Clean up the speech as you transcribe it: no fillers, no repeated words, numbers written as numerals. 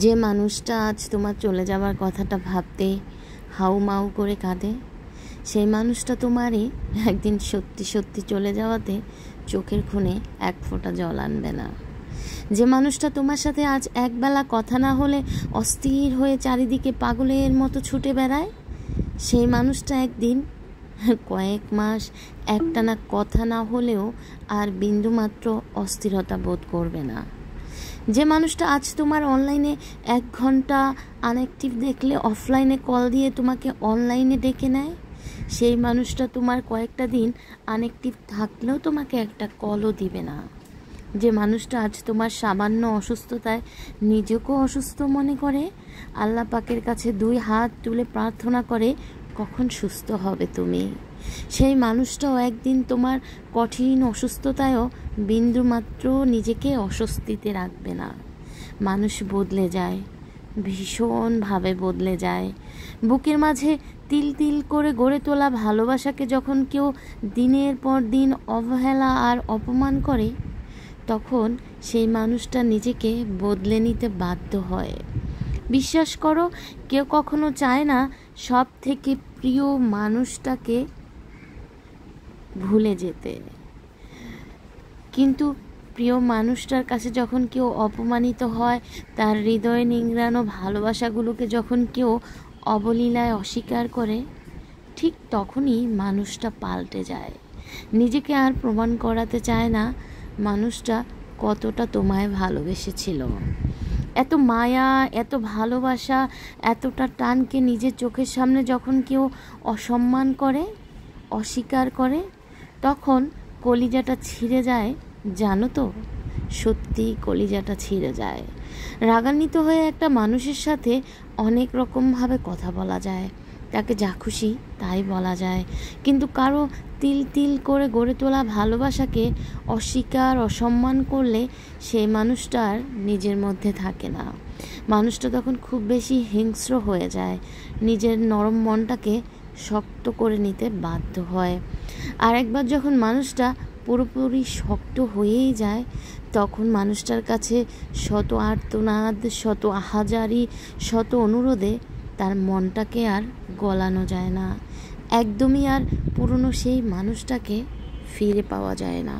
যে মানুষটা আজ তোমার চলে যাওয়ার কথাটা ভাবতে হাউমাউ করে কাঁদে, সেই মানুষটা তোমারই একদিন সত্যি সত্যি চলে যাওয়াতে চোখের কোণে এক ফোঁটা জল আনবে না। যে মানুষটা তোমার সাথে আজ একবেলা কথা না হলে অস্থির হয়ে চারিদিকে পাগলের মতো ছুটে বেড়ায়, সেই মানুষটা একদিন কয়েক মাস একটানা কথা না হলেও আর বিন্দুমাত্র অস্থিরতা বোধ করবে না। যে মানুষটা আজ তোমার অনলাইনে 1 ঘন্টা আনঅ্যাক্টিভ দেখলে অফলাইনে কল দিয়ে তোমাকে অনলাইনে ডেকে নেয়, সেই মানুষটা তোমার কয়েকটা দিন আনঅ্যাক্টিভ থাকলেও তোমাকে একটা কলও দিবে না। যে মানুষটা আজ তোমার সামান্য অসুস্থতায় নিজেকেও অসুস্থ মনে করে, আল্লাহ পাকের কাছে 2 হাত তুলে প্রার্থনা করে কখন সুস্থ হবে তুমি, সেই মানুষটাও একদিন তোমার কঠিন অসুস্থতায়ও বিন্দুমাত্র নিজেকে অস্বস্তিতে রাখবে না। মানুষ বদলে যায়, ভীষণভাবে বদলে যায়। বুকের মাঝে তিল তিল করে গড়ে তোলা ভালোবাসাকে যখন কেউ দিনের পর দিন অবহেলা আর অপমান করে, তখন সেই মানুষটা নিজেকে বদলে নিতে বাধ্য হয়। বিশ্বাস করো, কেউ কখনো চায় না সব থেকে প্রিয় মানুষটাকে ভুলে যেতে, কিন্তু প্রিয় মানুষটার কাছে যখন কেউ অপমানিত হয়, তার হৃদয় নিংড়ানো ভালোবাসাগুলোকে যখন কেউ অবলীলায় অস্বীকার করে, ঠিক তখনই মানুষটা পাল্টে যায়। নিজেকে আর প্রমাণ করাতে চায় না মানুষটা কতটা তোমায় ভালোবেসেছিল। এত মায়া, এত ভালোবাসা, এতটা টানকে নিজের চোখের সামনে যখন কেউ অসম্মান করে, অস্বীকার করে, তখন কলিজাটা ছিঁড়ে যায়। জানো তো, সত্যিই কলিজাটা ছিঁড়ে যায়। রাগান্বিত হয়ে একটা মানুষের সাথে অনেক রকমভাবে কথা বলা যায়, তাকে যা খুশি তাই বলা যায়, কিন্তু কারো তিল তিল করে গড়ে তোলা ভালোবাসাকে অস্বীকার, অসম্মান করলে সেই মানুষটার নিজের মধ্যে থাকে না। মানুষটা তখন খুব বেশি হিংস্র হয়ে যায়, নিজের নরম মনটাকে শক্ত করে নিতে বাধ্য হয়। আর একবার যখন মানুষটা পুরোপুরি শক্ত হয়েই যায়, তখন মানুষটার কাছে শত আর্তনাদ, শত আহাজারি, শত অনুরোধে তার মনটাকে আর গলানো যায় না। একদমই আর পুরনো সেই মানুষটাকে ফিরে পাওয়া যায় না।